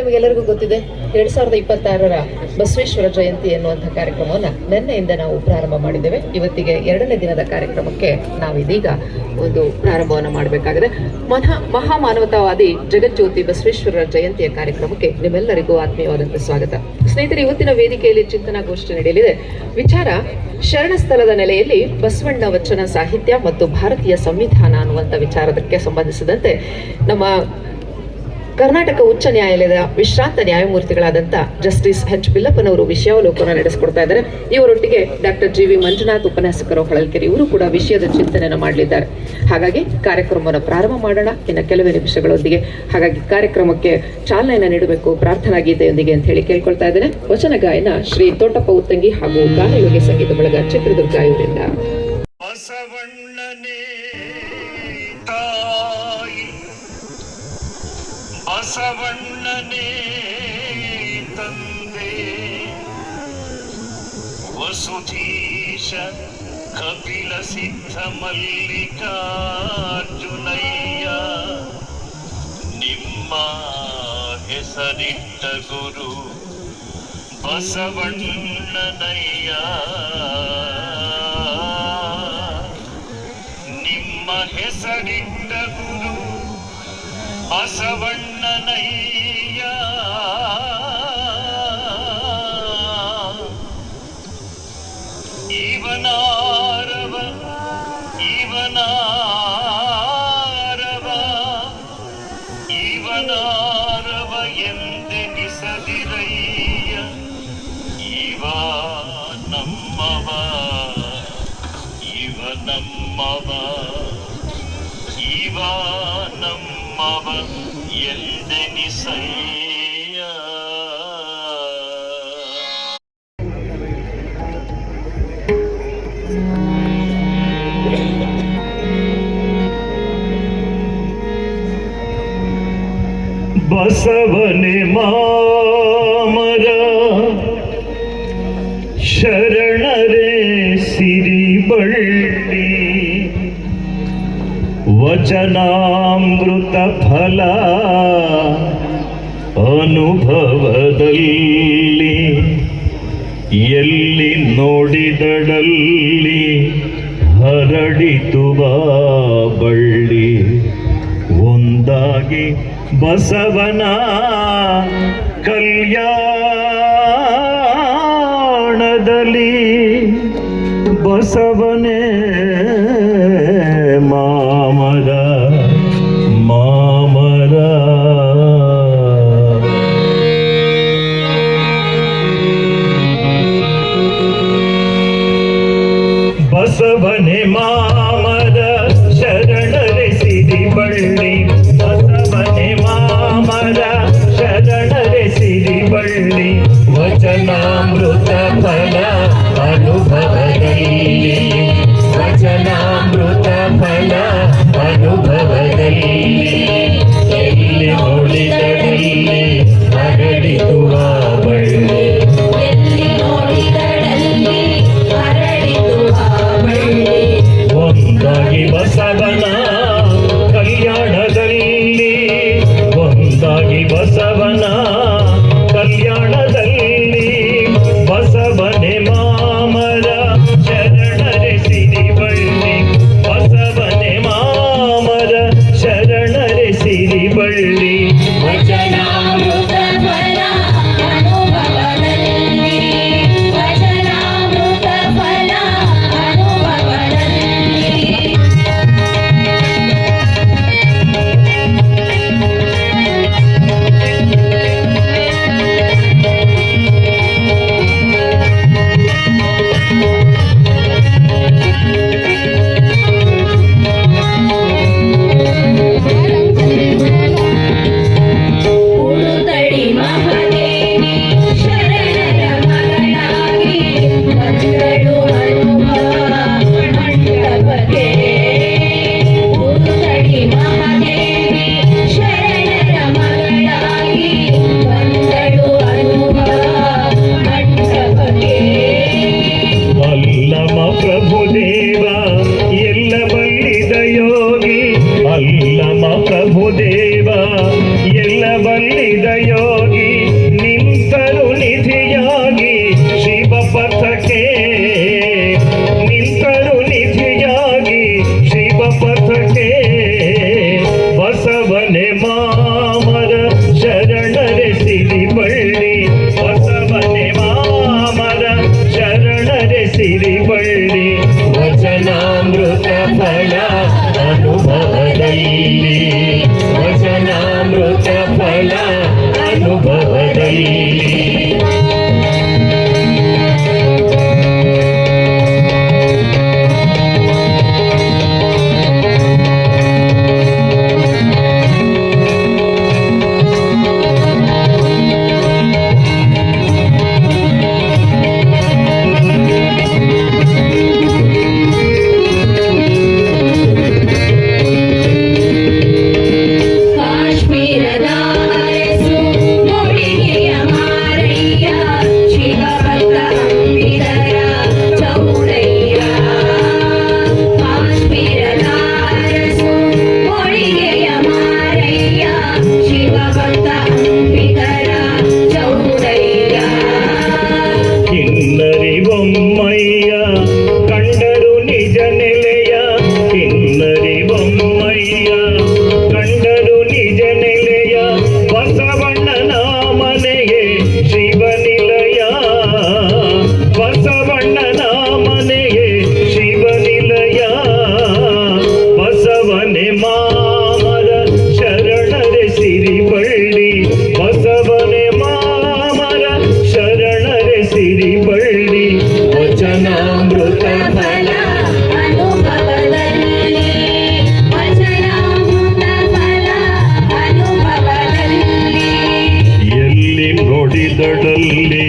ನಿಮಗೆಲ್ಲರಿಗೂ ಗೊತ್ತಿದೆ 2026ರ ಬಸವೇಶ್ವರ ಜಯಂತಿ ಎನ್ನುವಂಥ ಕಾರ್ಯಕ್ರಮವನ್ನು ನಿನ್ನೆಯಿಂದ ನಾವು ಪ್ರಾರಂಭ ಮಾಡಿದ್ದೇವೆ. ಇವತ್ತಿಗೆ 2ನೇ ದಿನದ ಕಾರ್ಯಕ್ರಮಕ್ಕೆ ನಾವಿದೀಗ ಒಂದು ಪ್ರಾರಂಭವನ್ನು ಮಾಡಬೇಕಾಗಿದೆ. ಮಹಾಮಾನವತಾವಾದಿ ಜಗಜ್ಯೋತಿ ಬಸವೇಶ್ವರರ ಜಯಂತಿಯ ಕಾರ್ಯಕ್ರಮಕ್ಕೆ ನಿಮ್ಮೆಲ್ಲರಿಗೂ ಆತ್ಮೀಯವಾದಂಥ ಸ್ವಾಗತ. ಸ್ನೇಹಿತರೆ, ಇವತ್ತಿನ ವೇದಿಕೆಯಲ್ಲಿ ಚಿಂತನಾಗೋಷ್ಠಿ ನಡೆಯಲಿದೆ. ವಿಚಾರ ಶರಣಸ್ಥಳದ ನೆಲೆಯಲ್ಲಿ ಬಸವಣ್ಣ ವಚನ ಸಾಹಿತ್ಯ ಮತ್ತು ಭಾರತೀಯ ಸಂವಿಧಾನ ಅನ್ನುವಂಥ ವಿಚಾರಕ್ಕೆ ಸಂಬಂಧಿಸಿದಂತೆ ನಮ್ಮ ಕರ್ನಾಟಕ ಉಚ್ಚ ನ್ಯಾಯಾಲಯದ ವಿಶ್ರಾಂತ ನ್ಯಾಯಮೂರ್ತಿಗಳಾದಂಥ ಜಸ್ಟಿಸ್ ಎಚ್ ಬಿಲ್ಲಪ್ಪನವರು ವಿಷಯಾವಲೋಕನ ನಡೆಸಿಕೊಡ್ತಾ ಇದ್ದಾರೆ. ಇವರೊಟ್ಟಿಗೆ ಡಾಕ್ಟರ್ GV ಮಂಜುನಾಥ್ ಉಪನ್ಯಾಸಕರು ಹೊಳಲ್ಕೆರೆ ಇವರು ಕೂಡ ವಿಷಯದ ಚಿಂತನೆಯನ್ನು ಮಾಡಲಿದ್ದಾರೆ. ಹಾಗಾಗಿ ಕಾರ್ಯಕ್ರಮವನ್ನು ಪ್ರಾರಂಭ ಮಾಡೋಣ ಇನ್ನು ಕೆಲವೇ ನಿಮಿಷಗಳೊಂದಿಗೆ. ಹಾಗಾಗಿ ಕಾರ್ಯಕ್ರಮಕ್ಕೆ ಚಾಲನೆಯನ್ನು ನೀಡಬೇಕು ಪ್ರಾರ್ಥನಾ ಗೀತೆಯೊಂದಿಗೆ ಅಂತ ಹೇಳಿ ಕೇಳ್ಕೊಳ್ತಾ ಇದ್ದೇನೆ. ವಚನ ಗಾಯನ ಶ್ರೀ ತೋಟಪ್ಪ ಉತ್ತಂಗಿ ಹಾಗೂ ಗಾನಯೋಗಿ ಸಂಗೀತ ಬಳಗ ಚಿತ್ರದುರ್ಗ ಇವರಿಂದ. ಬಸವಣ್ಣನೇ ತಂದೆ ವಸುಧೀಶ ಕಪಿಲ ಸಿದ್ಧ ಮಲ್ಲಿಕಾರ್ಜುನಯ್ಯ ನಿಮ್ಮ ಹೆಸರಿಟ್ಟ ಗುರು ಬಸವಣ್ಣನಯ್ಯ ನಿಮ್ಮ ಹೆಸರಿಟ್ಟ ಗುರು ಬಸವಣ್ಣನಯ್ಯ ಇವನಾರವ ಎಂದೆನಿಸದಿರಯ್ಯ ಇವ ನಮ್ಮವ ಇವ ನಮ್ಮವ ಎಂದೆನಿಸಯ್ಯ. ಬಸವನೆ ಮಾಮರ ಶರಣರೇ ಸಿರಿಬಳ್ಳಿ ವಚನಾಮೃತ ಫಲ ಅನುಭವದಲ್ಲಿ ಎಲ್ಲಿ ನೋಡಿದಡಲ್ಲಿ ಹರಡಿತು ಬಳ್ಳಿ ಒಂದಾಗಿ ಬಸವನ ಕಲ್ಯಾಣದಲ್ಲಿ ಬಸವನೇ ಮಾಮರ ಬಸವನೇ ಮಾಮರ ಶರಣರೆ ಸಿರಿಬಳ್ಳಿ ಬಸವನೇ ಮಾಮರ ಶರಣರೆ ಸಿರಿಬಳ್ಳಿ ವಚನಾಮೃತ ಫಲ ಅನುಭವದಲ್ಲಿ ವಚನಾಮೃತ ಫಲ ಅನುಭವದಲ್ಲಿ ಎಲ್ಲಿ ನೋಡಿದರಲ್ಲಿ ಹರಡಿತು ಬಳ್ಳಿ ಒಂದಾಗಿ ಬಸವನ ಕಲ್ಯಾಣದಲ್ಲಿ ಒಂದಾಗಿ ಬಸವನ ಕಲ್ಯಾಣದಲ್ಲಿ ಬಸವನೆ ಮಾಮರ ಶರಣರೆ ಸಿರಿಬಳ್ಳಿ ಬಸವನೆ ಮಾಮರ ಶರಣರೆ ಸಿರಿಬಳ್ಳಿ ವಚನಾಮೃತ ಫಲ ಅನುಭವದಲ್ಲಿ ವಚನಾಮೃತ ಫಲ ಅನುಭವದಲ್ಲಿ ನುಡಿದಡಲ್ಲಿ